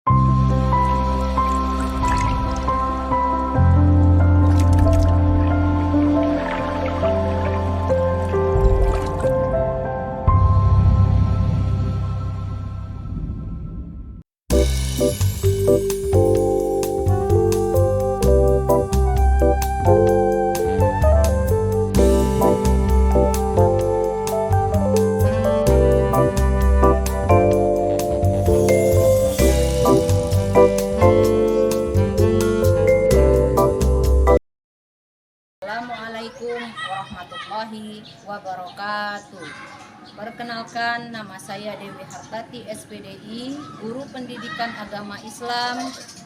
Assalamualaikum warahmatullahi wabarakatuh. Perkenalkan, nama saya Dewi Hartati SPDI, Guru Pendidikan Agama Islam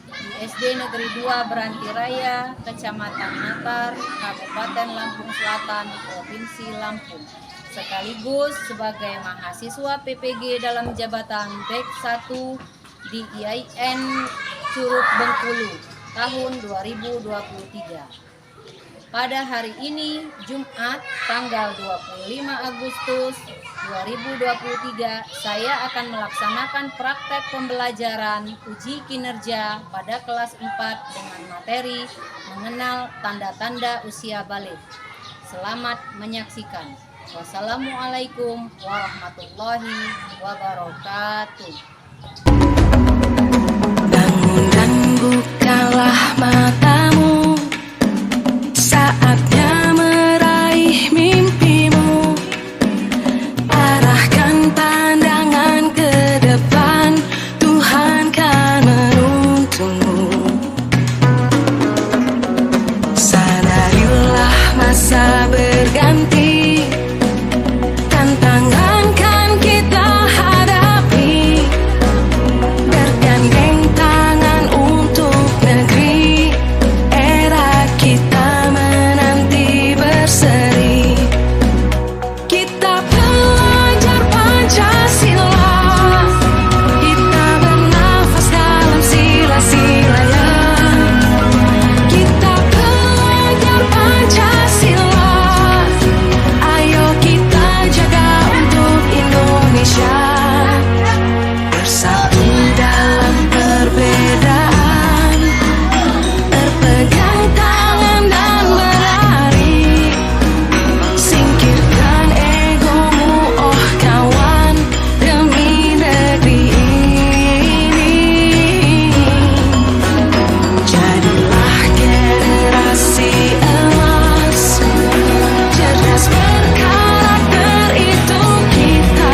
di SD Negeri 2 Beranti Raya, Kecamatan Natar, Kabupaten Lampung Selatan, Provinsi Lampung. Sekaligus sebagai mahasiswa PPG dalam jabatan BEK 1 di IAIN Curug Bengkulu tahun 2023. Pada hari ini, Jumat, tanggal 25 Agustus 2023, saya akan melaksanakan praktek pembelajaran uji kinerja pada kelas 4 dengan materi mengenal tanda-tanda usia balik. Selamat menyaksikan. Wassalamualaikum warahmatullahi wabarakatuh. Bangun dan bukalah matamu, saatnya meraih mimpimu. Arahkan pandangan ke depan, Tuhan kan menuntunmu. Sadarilah masa berganti, tantangan kan kita hadapi. Bergandeng tangan untuk negeri, era kita menanti berseri. Kita belajar Pancasila, kita bernafas dalam sila-silanya. Kita belajar Pancasila, ayo kita jaga untuk Indonesia. Bersatu dalam perbedaan, berpegang tangan dan berlari. Singkirkan egomu, oh kawan, demi negeri ini. Jadilah generasi emas, cerdas berkarakter, itu kita.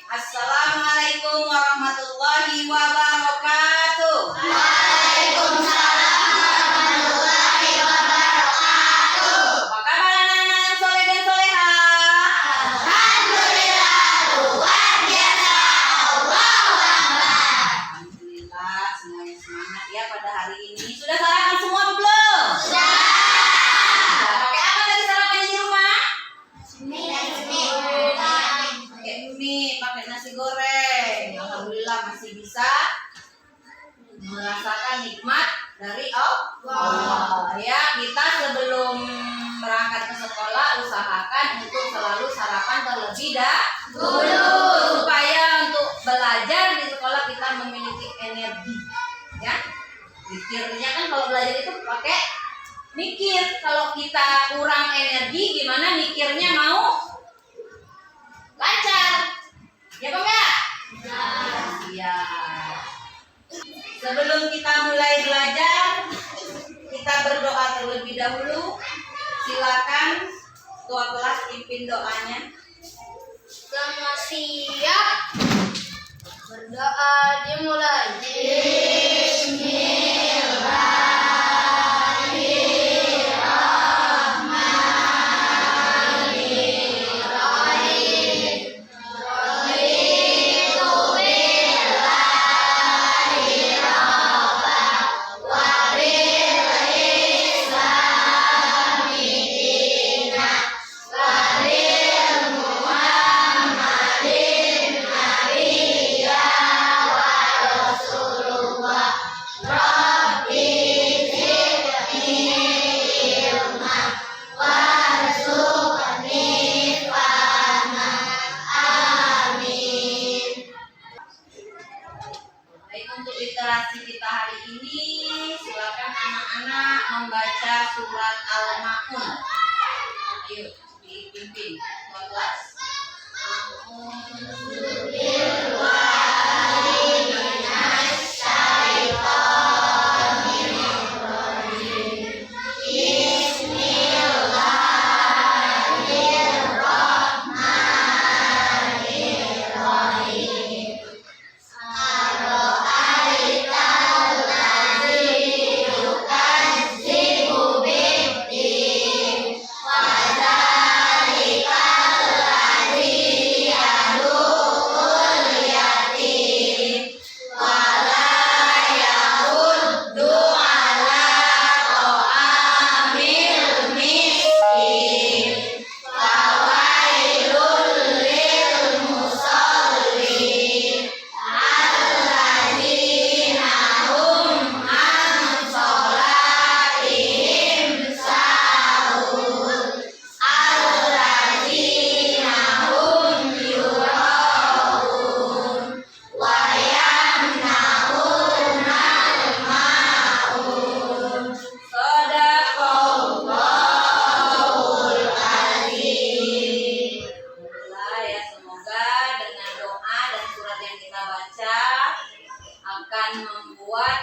Assalamualaikum warahmatullahi wabarakatuh. Apa kabar anak-anak yang soleh dan soleha? Alhamdulillah, semuanya semangat ya pada hari ini. Sudah sarapan semua belum? Sudah. Pakai apa tadi sarapannya di rumah? Pakai mie, pakai nasi goreng. Alhamdulillah masih bisa merasakan nikmat dari Allah. Ya, kita sebelum berangkat ke sekolah usahakan untuk selalu sarapan terlebih dahulu supaya untuk belajar di sekolah kita memiliki energi. Ya, mikirnya kan kalau belajar itu pakai mikir. Kalau kita kurang energi, gimana mikirnya mau lancar? Ya Bang ya? Iya. Sebelum kita mulai belajar, kita berdoa terlebih dahulu. Silakan ketua kelas pimpin doanya. Semua siap, berdoa dimulai. Rasulullah. literasi kita hari ini, silakan anak-anak membaca surat Al-Ma'un. Ayo dipimpin ketua kelas.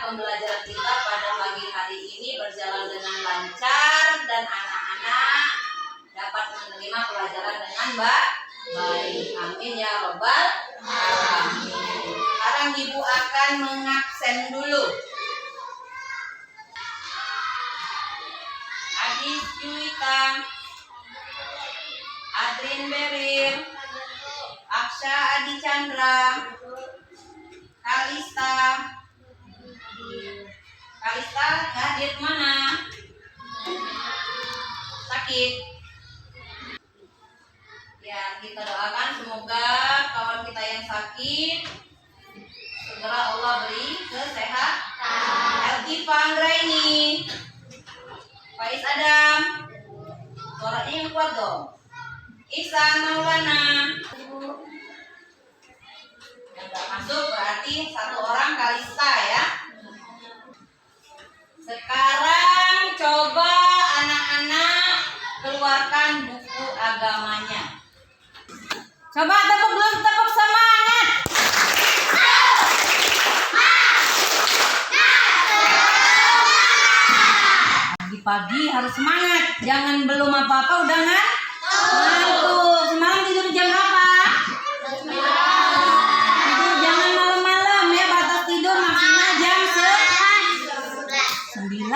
Pembelajaran kita pada pagi hari ini berjalan dengan lancar dan anak-anak dapat menerima pelajaran dengan baik. Amin ya robbal alamin. Sekarang ibu akan mengabsen dulu. Adis Juwita, Adrin Berir, Aksha Adi Chandra, Kalista hadir mana? Sakit. Ya, kita doakan semoga kawan kita yang sakit segera Allah beri kesehatan. Eltifa Anggraini, Faiz Adam, suaranya yang kuat dong. Ihsan Maulana. Yang gak masuk berarti satu orang Kalista ya. Sekarang coba anak-anak keluarkan buku agamanya. Coba tepuk semangat. Pagi-pagi harus semangat. Jangan belum apa-apa udah ngantuk. Semalam tidur jam berapa? Jangan malam-malam ya, batas tidur maksimal jam 9.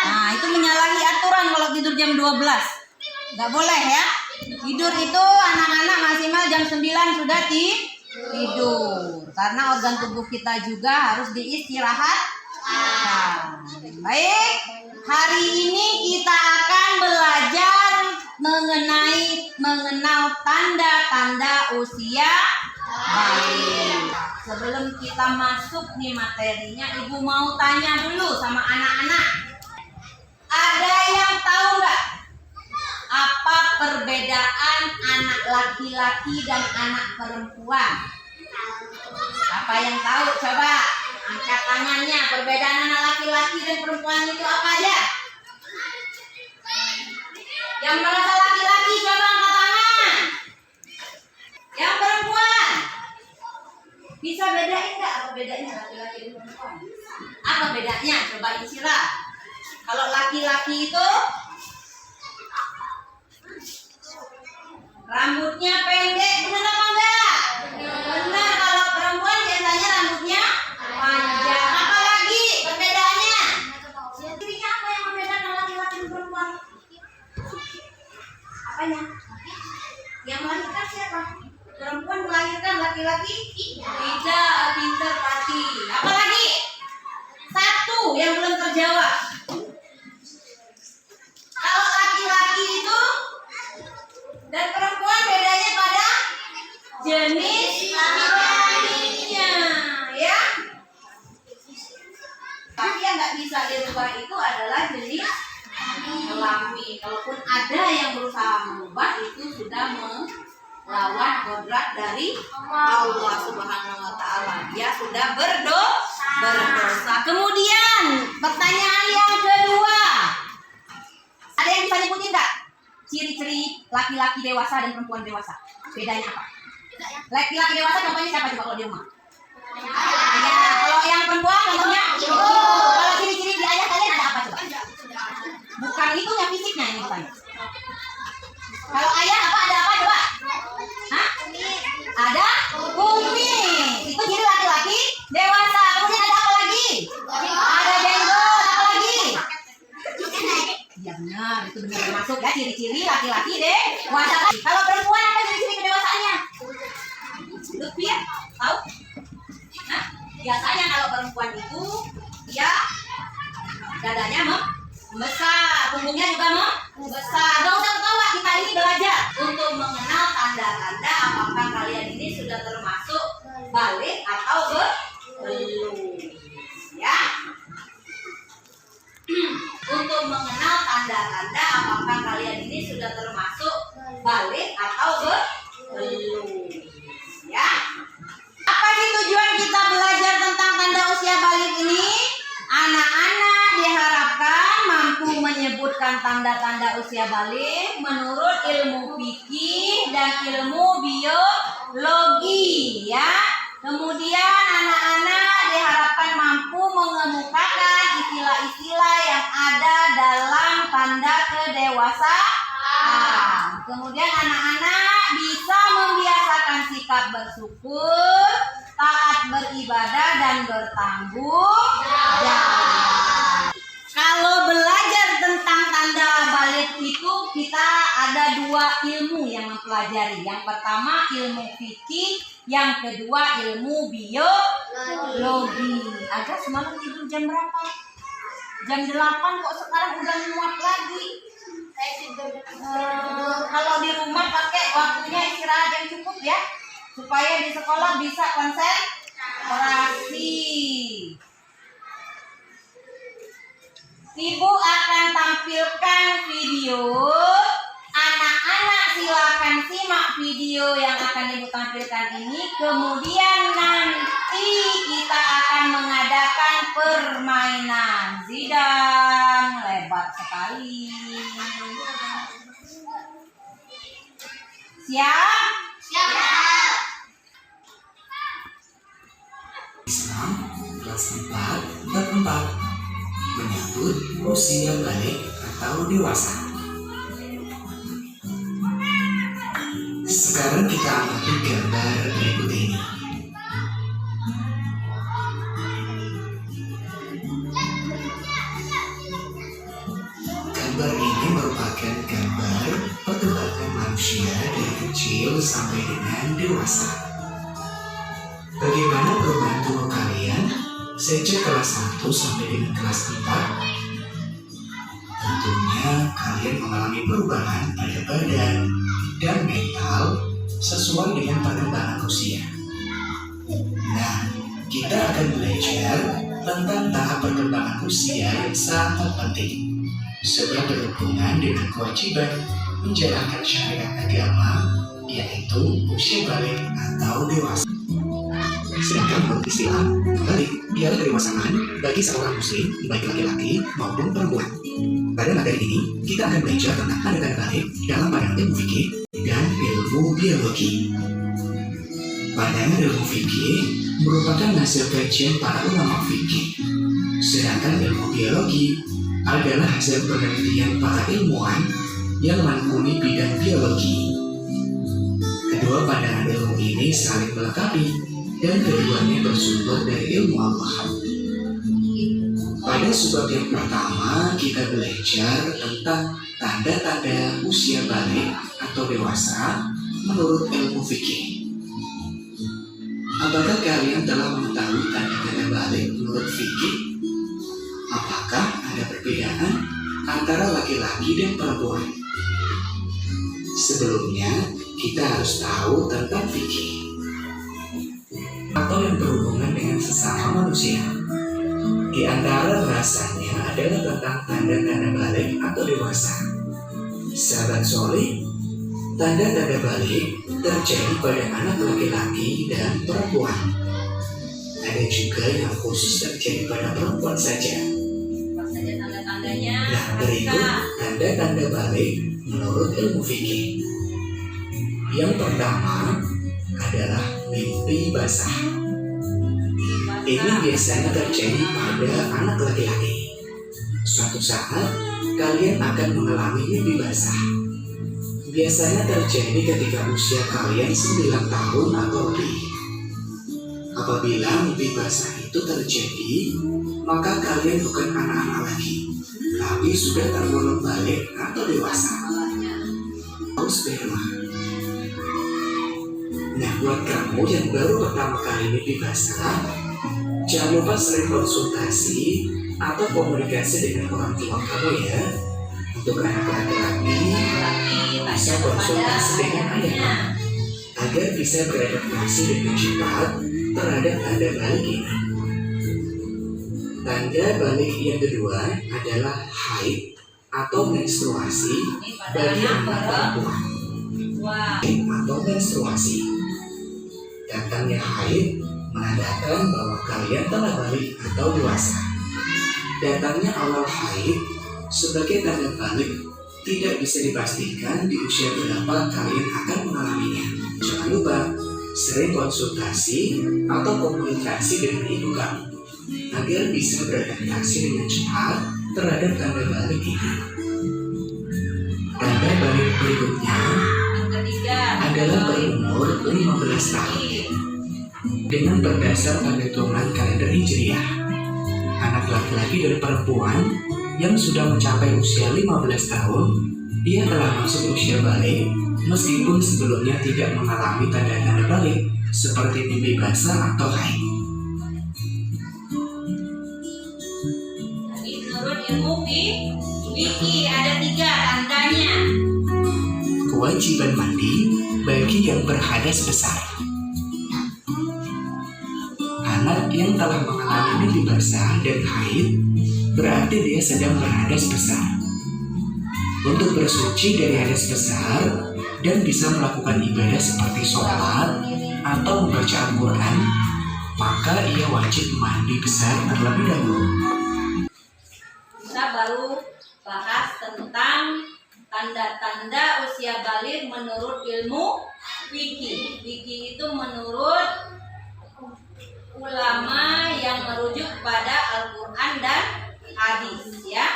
Nah, itu menyalahi aturan kalau tidur jam 12. Nggak boleh ya. Tidur itu anak-anak maksimal jam 9 sudah tidur. Karena organ tubuh kita juga harus diistirahatkan. Baik, hari ini kita akan belajar mengenal tanda-tanda usia bayi. Sebelum kita masuk nih materinya, ibu mau tanya dulu sama anak-anak. Ada yang tahu nggak apa perbedaan anak laki-laki dan anak perempuan? Apa yang tahu? Coba angkat tangannya. Perbedaan anak laki-laki dan perempuan itu apa aja? Yang merasa laki-laki coba angkat tangan. Yang perempuan bisa bedain nggak apa bedanya laki-laki dan perempuan? Apa bedanya? Coba Insira. Kalau laki-laki itu rambutnya pendek, benar apa enggak? Benar. Kalau perempuan biasanya rambutnya panjang. Apa lagi perbedaannya? Jadi apa yang membedakan laki-laki dan perempuan? Apanya? Yang melahirkan siapa? Perempuan melahirkan, laki-laki tidak. Pinter pati. Apa lagi? Satu yang belum terjawab. Kalau laki-laki itu dan perempuan bedanya pada jenis kelaminnya, ya. Tapi yang nggak bisa dirubah itu adalah jenis kelamin. Kalaupun ada yang berusaha merubah, itu sudah melawan kodrat dari Allah Subhanahu wa Ta'ala. dia sudah berdosa. Kemudian pertanyaan yang kedua, ada yang bisa nyebutin nggak ciri-ciri laki-laki dewasa dan perempuan dewasa? Bedanya apa? Laki-laki dewasa contohnya siapa coba kalau di rumah? Ya, kalau yang perempuan contohnya ibu. Kalau ciri-ciri di ayah kalian ada apa coba? Bukan itu yang fisiknya ini bukan. Kalau ayah ada apa coba? Hah? Ada kumis. Itu ciri laki-laki dewasa. Kemudian ada apa lagi? Ada jenggot. Apa lagi? Ya benar, itu benar termasuk ya ciri-ciri laki-laki dewasa. Kalau perempuan apa ciri-ciri kedewasaannya? Lebih ya? Tahu? Nah, biasanya kalau perempuan itu ya dadanya membesar, punggungnya juga membesar. Gak usah ketawa, kita ini belajar untuk mengenal tanda-tanda apakah kalian ini sudah termasuk balik atau belum. Ya. Untuk mengenal tanda-tanda apakah kalian ini sudah termasuk balik atau belum. Ya. Apa sih tujuan kita belajar tentang tanda usia balik ini? Anak-anak diharapkan mampu menyebutkan tanda-tanda usia balik menurut ilmu fikih dan ilmu biologi, ya. Kemudian anak-anak diharapkan mampu mengemukakan istilah-istilah yang ada dalam tanda kedewasaan. Kemudian anak-anak bisa membiasakan sikap bersyukur, taat beribadah dan bertanggung jawab. Kalau belajar tentang tanda balik itu kita ada dua ilmu yang mempelajari. Yang pertama ilmu fikih, yang kedua ilmu biologi. Agak semalam tidur jam berapa? Jam 8 kok sekarang udah nguap lagi. Kalau di rumah pakai waktunya istirahat yang cukup ya, supaya di sekolah bisa konsentrasi. Ibu akan tampilkan video. Anak-anak silakan simak video yang akan ibu tampilkan ini. Kemudian nanti kita akan mengadakan permainan. Zidane lebar sekali. Siap? Siap. Islam kelas 4 menyambut usia balik atau dewasa. Sekarang kita amati gambar berikut ini. Gambar ini merupakan gambar perkembangan manusia dari kecil sampai dengan dewasa. Bagaimana perubahan tubuh kalian sejak kelas 1 sampai dengan kelas 4? Tentunya kalian mengalami perubahan pada badan dan mental sesuai dengan perkembangan usia. Nah, kita akan belajar tentang tahap perkembangan usia yang sangat penting, sebab berhubungan dengan kewajiban menjalankan syariat agama, yaitu usia balik atau dewasa. Sedangkan menurut Islam, balik ialah kedewasaan bagi seorang muslim, baik laki-laki maupun perempuan. Pada materi ini, kita akan belajar tentang tanda-tanda balik dalam pandangan ilmu fikih dan ilmu biologi. Pandangan ilmu fikih merupakan hasil kajian para ulama fikih, sedangkan ilmu biologi adalah hasil penelitian para ilmuwan yang menekuni bidang biologi. Kedua pandangan ilmu ini saling melengkapi dan keduanya bersumber dari ilmu Allah. Pada subbab yang pertama, kita belajar tentang tanda-tanda usia balik atau dewasa menurut ilmu fikih. Apakah kalian telah mengetahui tanda-tanda balik menurut fikih? Apakah ada perbedaan antara laki-laki dan perempuan? Sebelumnya, kita harus tahu tentang fikih atau yang berhubungan dengan sesama manusia. Di antara bahasanya adalah tentang tanda-tanda balik atau dewasa. Sahabat soleh, tanda-tanda balik terjadi pada anak laki-laki dan perempuan. ada juga yang khusus terjadi pada perempuan saja. Apa saja tanda-tandanya? Nah, berikut tanda-tanda balik menurut ilmu fikih. Yang pertama adalah mimpi basah. Ini biasanya terjadi pada anak laki-laki. Suatu saat, kalian akan mengalami mimpi basah. Biasanya terjadi ketika usia kalian 9 tahun atau lebih. Apabila mimpi basah itu terjadi, maka kalian bukan anak-anak lagi, tapi sudah tergolong balik atau dewasa. Atau sperma. Nah, buat kamu yang baru pertama kali mimpi basah, jangan lupa sering konsultasi atau komunikasi dengan orang tua kamu ya. Untuk anak laki-laki, bisa konsultasi dengan ayah agar bisa beradaptasi dengan cepat terhadap tanda balik ini. Tanda balik yang kedua adalah haid atau menstruasi bagi anak perempuan. Atau menstruasi. Datangnya haid menandakan bahwa kalian telah balik atau dewasa. Datangnya awal haid sebagai tanda balik tidak bisa dipastikan di usia berapa kalian akan mengalaminya. Jangan lupa sering konsultasi atau komunikasi dengan ibu kamu agar bisa beradaptasi dengan cepat terhadap tanda balik ini. Tanda balik berikutnya adalah berumur 15 tahun. Dengan berdasar perhitungan kalender Hijriah, anak laki-laki dan perempuan yang sudah mencapai usia 15 tahun, ia telah masuk usia balik meskipun sebelumnya tidak mengalami tanda-tanda balik seperti mimpi basah atau haid. Jadi menurut ilmu fikih ada 3 tandanya. Kewajiban mandi bagi yang berhadas besar. Anak yang telah mengalami mimpi basah dan haid berarti dia sedang berhadas besar. Untuk bersuci dari hadas besar dan bisa melakukan ibadah seperti sholat atau membaca Al-Quran, maka ia wajib mandi besar terlebih dahulu. Kita baru bahas tentang tanda-tanda usia balik menurut ilmu fikih. Fikih itu menurut ulama yang merujuk pada Al-Quran dan hadis, ya.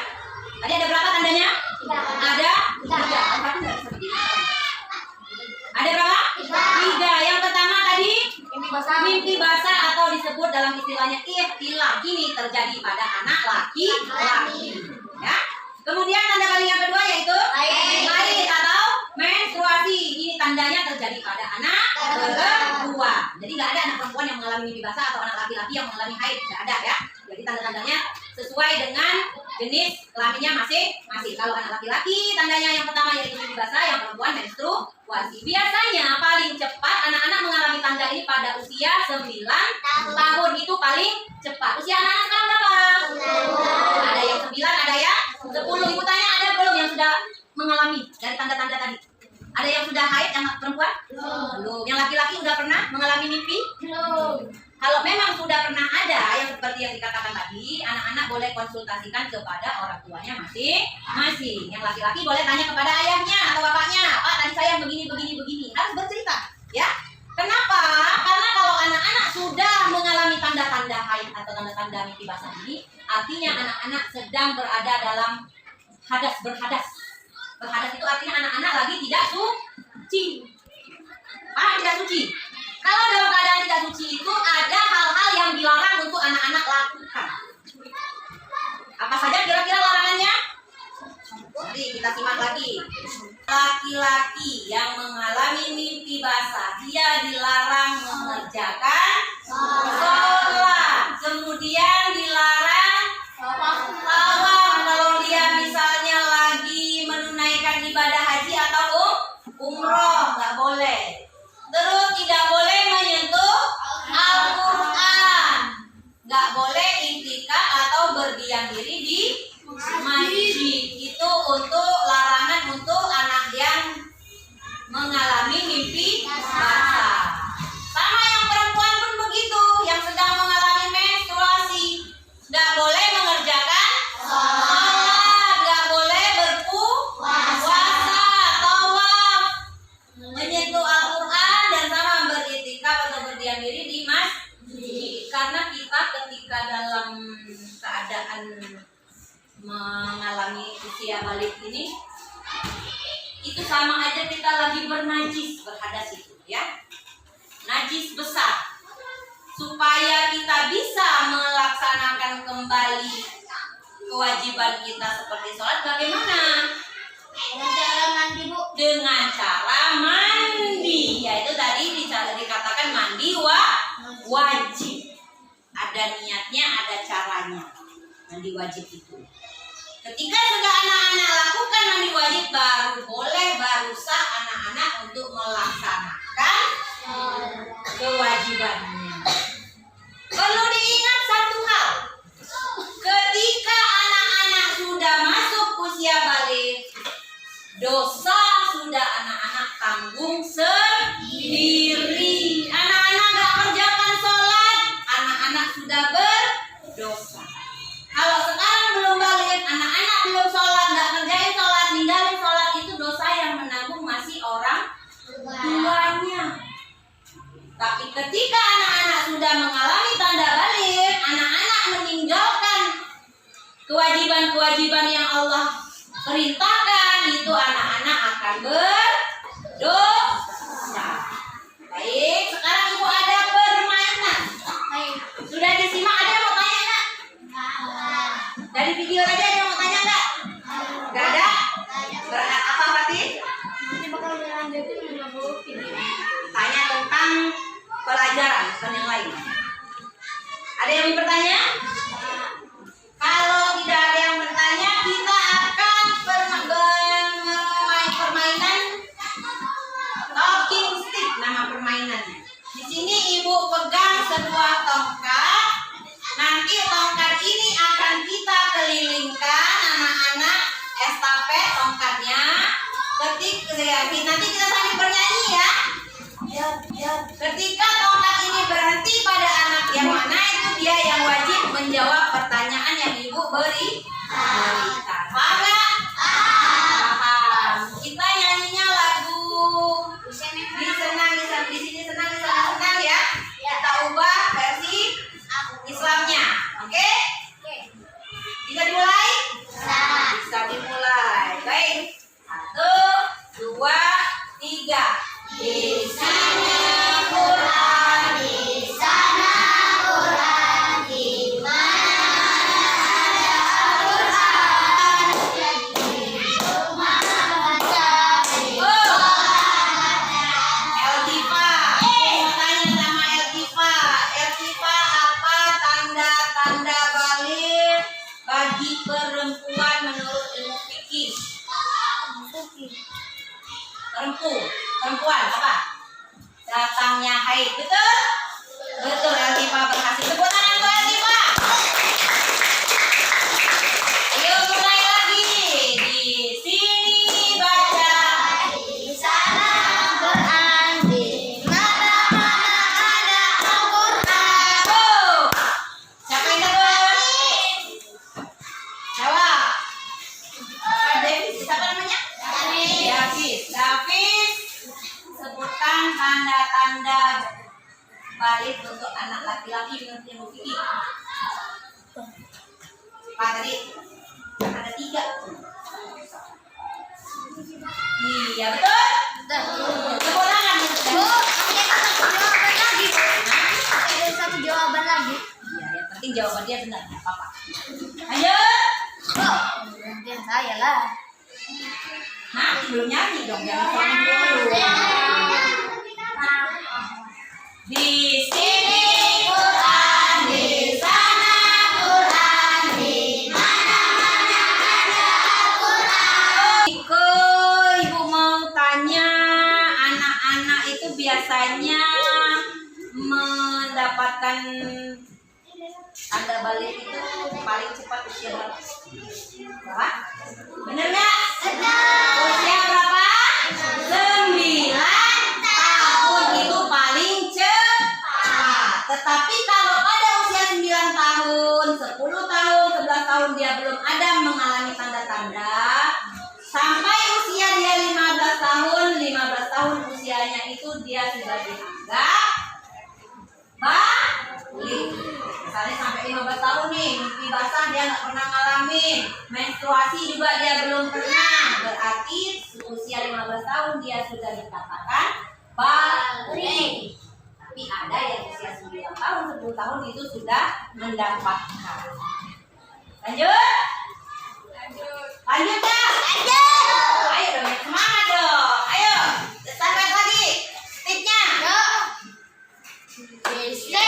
Tadi ada berapa tandanya? Ada 3. Ada berapa? 3. Yang pertama tadi mimpi basah atau disebut dalam istilahnya ihtilam. Ini terjadi pada anak laki-laki, ya. Kemudian tanda balik yang kedua yaitu haid atau menstruasi. Ini tandanya terjadi pada anak perempuan. Jadi nggak ada anak perempuan yang mengalami mimpi basah atau anak laki-laki yang mengalami haid, nggak ada ya. Jadi tanda-tandanya sesuai dengan jenis kelaminnya masing-masing. Kalau anak laki-laki tandanya yang pertama yaitu mimpi basah, yang perempuan menstruasi. Biasanya paling cepat anak-anak mengalami tanda ini pada usia 9 tahun, itu paling cepat. Usia anak-anak sekarang berapa? Ada yang 9, ada yang 10. Ibu tanya, ada belum yang sudah mengalami dari tanda-tanda tadi? Ada yang sudah haid yang perempuan? Belum. Yang laki-laki sudah pernah mengalami mimpi? Belum. Kalau memang sudah pernah ada yang seperti yang dikatakan tadi, anak-anak boleh konsultasikan kepada orang tuanya masing-masing. Yang laki-laki boleh tanya kepada ayahnya atau bapaknya, Pak tadi saya begini. Harus bercerita, ya. Kenapa? Karena kalau anak-anak sudah mengalami tanda-tanda haid atau tanda-tanda mimpi basah ini, artinya anak-anak sedang berada dalam berhadas. Berhadas itu artinya anak-anak lagi tidak suci. Tidak suci. Kalau dalam keadaan tidak suci itu ada hal-hal yang dilarang untuk anak-anak lakukan. Apa saja kira-kira larangannya? Mari kita simak lagi. Laki-laki yang mengalami mimpi basah, dia dilarang mengerjakan sholat. Kemudian dilarang tawaf kalau dia misalnya lagi menunaikan ibadah haji atau umroh, nggak boleh. Terus tidak boleh menyentuh Al-Quran, nggak boleh iktikaf atau berdiam diri di masjid. Itu untuk larangan untuk anak yang mengalami mimpi basah. Sama yang perempuan pun begitu, yang sedang mengalami kita dalam keadaan mengalami usia balik ini, itu sama aja kita lagi bernajis, berhadas itu ya, najis besar. Supaya kita bisa melaksanakan kembali kewajiban kita seperti sholat, bagaimana? Dengan cara mandi, Bu. Dengan cara mandi, yaitu tadi dikatakan mandi wajib. Ada niatnya, ada caranya. Mandi wajib itu. Ketika sudah anak-anak lakukan mandi wajib, baru sah anak-anak untuk melaksanakan kewajibannya. Perlu diingat satu hal, ketika anak-anak sudah masuk usia balik, dosa sudah anak-anak tanggung sendiri. Anak-anak gak kerjakan sholat, anak-anak sudah berdosa. Kalau sekarang belum balik, anak-anak belum sholat, gak kerjain sholat, ninggalin sholat, itu dosa yang menanggung masih orang tuanya. Tapi ketika anak-anak sudah mengalami tanda balik, anak-anak meninggalkan kewajiban-kewajiban yang Allah perintahkan, itu anak-anak akan berdosa. Baik, sekarang Ibu ada permainan. Sudah disimak, ada yang mau tanya enggak? Dari video tadi ada yang mau tanya enggak? Enggak ada? Berat apa berarti? Nanti bakal dilanjutin dengan Bu video. Tanya tentang pelajaran, bukan yang lain. Ada yang mau bertanya? Kalau tidak ada yang bertanya, kita akan bermain permainan talking stick, nama permainannya. Di sini Ibu pegang sebuah tongkat. Nanti tongkat ini akan kita kelilingkan, anak-anak estafet tongkatnya. Nanti kita sambil bernyanyi ya. Ketika tongkat ini berhenti pada anak yang mana, itu dia yang wajib menjawab pertanyaan yang Ibu berikan. Paham nggak? Paham. Kita nyanyinya lagu di sini senang ya. Kita ubah versi Islamnya. Oke? Bisa dimulai? Bisa dimulai. Baik. 1, 2, 3. Di sana Quran, di sana Quran, di mana ada Quran, di rumah baca, di Eltifa, mau tanya sama Eltifa. Eltifa, apa tanda-tanda balik bagi perempuan menurut ilmu fikih? Perempuan apa? Datangnya haid, betul? Betul, Eltifa berhasil. Tepuk tangan untuk Eltifa. Ayo mulai lagi. Di sini baca, di sana Quran, di mana-mana ada Al-Quran. Oh, siapa yang dapat? Jawab. Davis, siapa namanya? Davis, sebutkan tanda-tanda balik untuk anak laki-laki menurut ilmu fikih. Apa tadi? Ada 3. Iya, betul? Tepuk tangan. Ada satu jawaban lagi. Iya, yang penting jawaban dia benar, nggak apa-apa. Ayo. Gantian saya lah. Nanti belum nyanyi dong, jangan soalnya dulu. Di sini Quran, di sana Quran, di mana-mana ada Al-Quran. Ibu mau tanya, anak-anak itu biasanya mendapatkan tanda balik itu paling cepat usia berapa? Bener nggak? Usia berapa? 9 tahun itu paling cepat. Tetapi kalau pada usia 9 tahun, 10 tahun, 11 tahun dia belum ada mengalami tanda-tanda, sampai usia dia 15 tahun, 15 tahun usianya itu dia sudah dianggap balik. Misalnya sampai 15 pipi basah dia nggak pernah ngalamin, menstruasi juga dia belum pernah, berarti usia 15 tahun dia sudah dikatakan balik. Tapi ada yang usia 9 tahun, 10 tahun itu sudah mendapatkan. Lanjut? Lanjut ya? Lanjut! Ayo dong, semangat dong. Ayo, start lagi. Tipnya. Insira.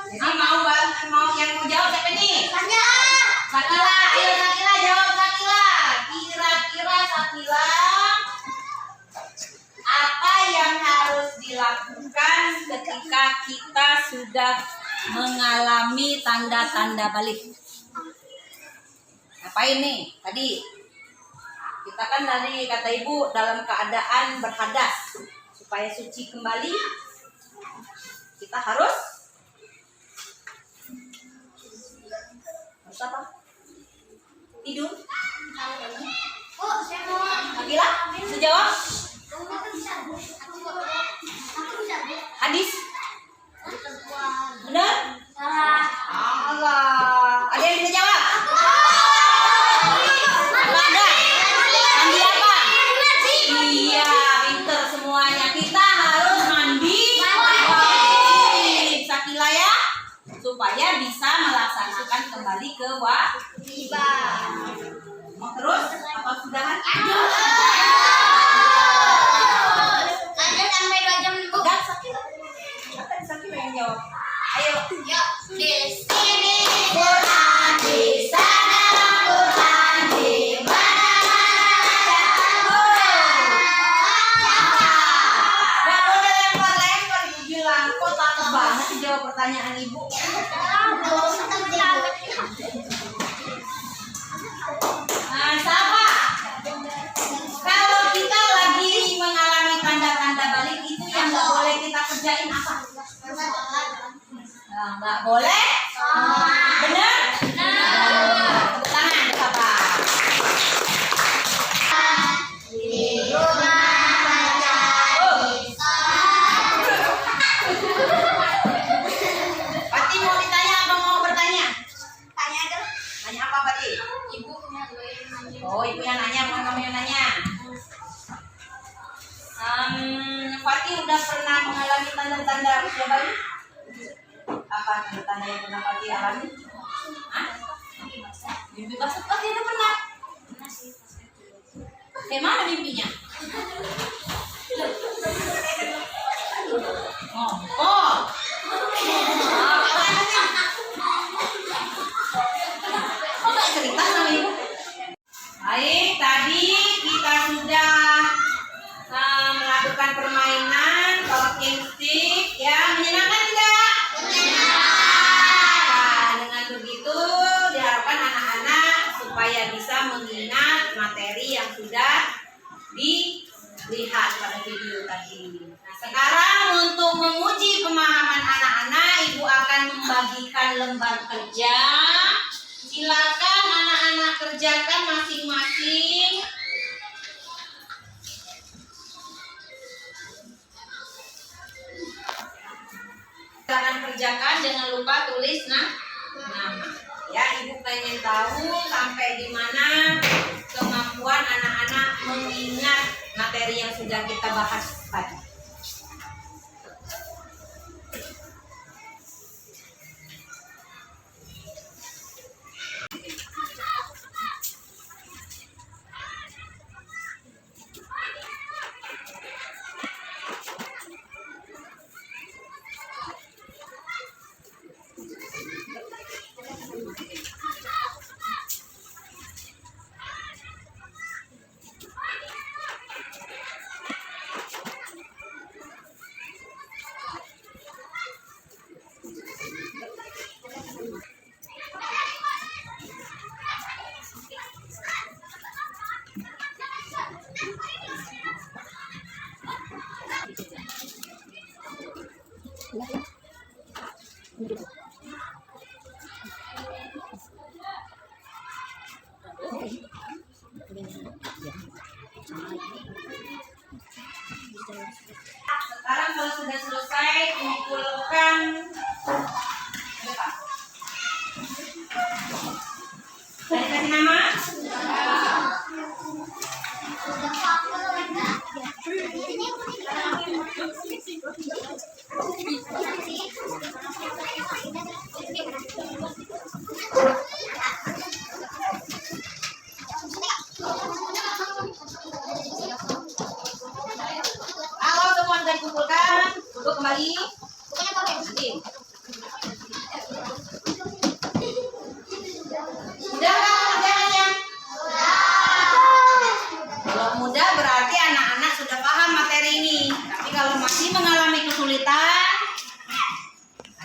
Jadi mau yang mau jawab siapa nih? Sakila, ayo Sakila jawab Sakila. Kira-kira Sakila apa yang harus dilakukan ketika kita sudah mengalami tanda-tanda balik? Ngapain nih? Tadi kita kan tadi kata ibu dalam keadaan berhadas supaya suci kembali kita harus apa? Tidur. Sakila, sejawab. Hadis. Benar? Allah. Ada yang bisa jawab? Nggak ada. Mandi apa? Iya, pinter semuanya. Kita harus mandi wajib. Sakila ya, supaya bisa melaksanakan kembali ke wajiban. Mau terus? Apa sudahan? Lanjut sampai 2 jam nih, Bu. Udah, Sakila. Apa Sakila yang jawab? Ayo. Yuk, di sini Quran, di sana Quran, di mana-mana Gak boleh lempar-lempar, ibu bilang. Kok takut banget sih jawab pertanyaan ibu? Nah, sama. Kalau kita lagi mengalami tanda-tanda balik itu yang nggak boleh kita kerjain apa? Nah, nggak boleh. Benar? Tepuk tangan, Papa. Pati mau ditanya apa mau bertanya? Tanya aja. Tanya apa Pati? Ibunya Oh, ibu yang nanya, bukan kamu yang nanya. Pati udah pernah mengalami tanda-tanda usia bayi? Apa tanda-tanda yang pernah Pati alami? Hah? Mimpi basah? Pati udah pernah? Kayak mana mimpinya? Ngompol. Kok gak cerita sama ibu? Baik, tadi kita sudah melakukan permainan talking stick ya, menyenangkan tidak? Nah, dengan begitu diharapkan anak-anak supaya bisa mengingat materi yang sudah dilihat pada video tadi. Nah, sekarang untuk menguji pemahaman anak-anak, ibu akan membagikan lembar kerja. Silakan anak-anak kerjakan masing-masing. Silakan kerjakan, jangan lupa tulis nama. Ya, ibu pengen tahu sampai di mana kemampuan anak-anak mengingat materi yang sudah kita bahas tadi.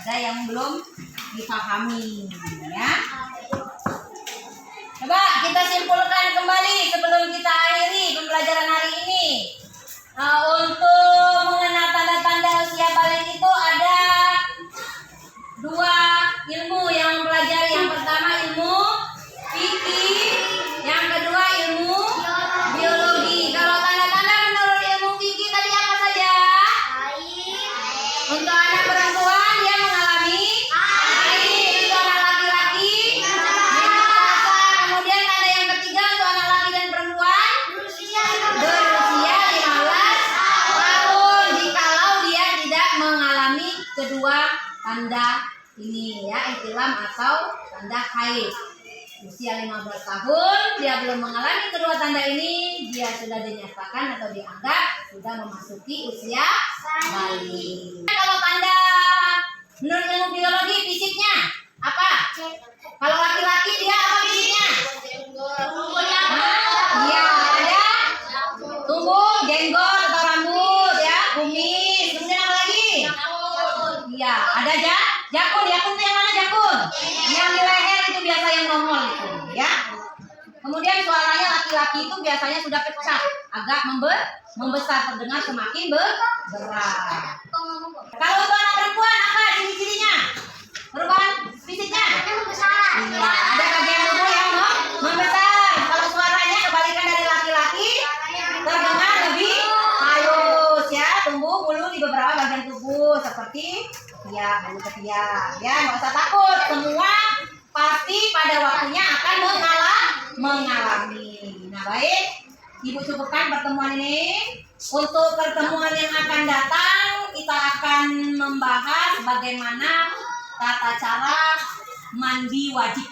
ada yang belum dipahami ya. Coba kita simpulkan kembali sebelum kita akhiri pembelajaran hari ini. Untuk mengenal tanda-tanda usia balik itu ada 2 ilmu yang mempelajari. Yang pertama ilmu fikih, yang kedua ilmu biologi. Kalau tanda-tanda menurut ilmu fikih tadi apa saja? Untuk anak perempuan dia mengalami haid. Untuk anak laki-laki menstruasi. Kemudian tanda yang ketiga untuk anak laki dan perempuan berusia 15 tahun. Jikalau dia tidak mengalami kedua tanda ini ya, ihtilam atau tanda haid. Usia 15 tahun dia belum mengalami kedua tanda ini, dia sudah dinyatakan atau dianggap sudah memasuki usia balik. Kalau tanda menurut ilmu biologi fisiknya apa? Kalau laki-laki dia apa fisiknya? Dia ada tumbuh jenggot atau rambut ya, kumis. Kemudian apa lagi? Iya, ada jakun. Jakun itu yang mana jakun? Yang di leher itu biasa yang nongol itu, ya. Kemudian suaranya laki-laki itu biasanya sudah pecah, agak membesar, terdengar semakin berat. Kalau untuk anak perempuan apa ciri-cirinya? Perubahan fisiknya? Iya, ada bagian tubuh yang membesar. Kalau suaranya kebalikan dari laki-laki, terdengar lebih halus ya, tumbuh bulu di beberapa bagian tubuh seperti ketiak, bulu ketiak. Ya, nggak usah takut, semua pasti pada waktunya akan mengalami. Nah, baik, Ibu cukupkan pertemuan ini. Untuk pertemuan yang akan datang, kita akan membahas bagaimana tata cara mandi wajib,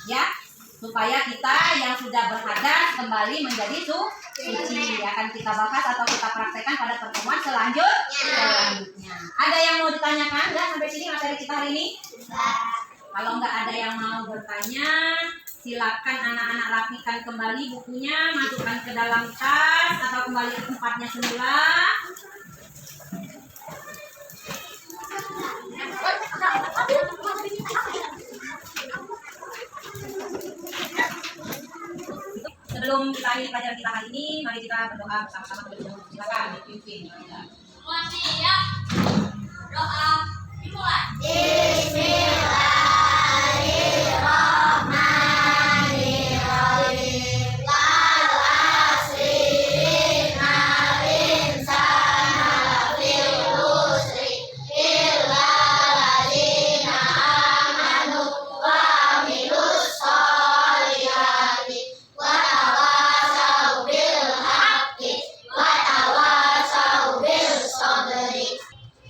ya, supaya kita yang sudah berhadas kembali menjadi suci. Akan kita bahas atau kita praktekkan pada pertemuan selanjutnya. Ada yang mau ditanyakan nggak sampai sini materi kita hari ini? Kalau nggak ada yang mau bertanya, silakan anak-anak rapikan kembali bukunya, masukkan ke dalam tas atau kembali ke tempatnya semula. Sebelum kita akhiri pelajaran kita hari ini, mari kita berdoa bersama-sama terlebih dahulu. Silakan dipimpin. Siap. Doa dimulai.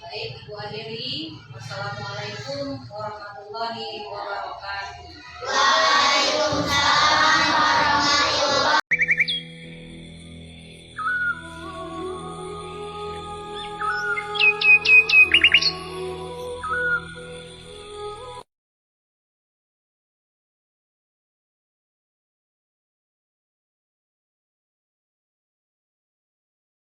Baik, Ibu akhiri. Wassalamualaikum warahmatullahi wabarakatuh.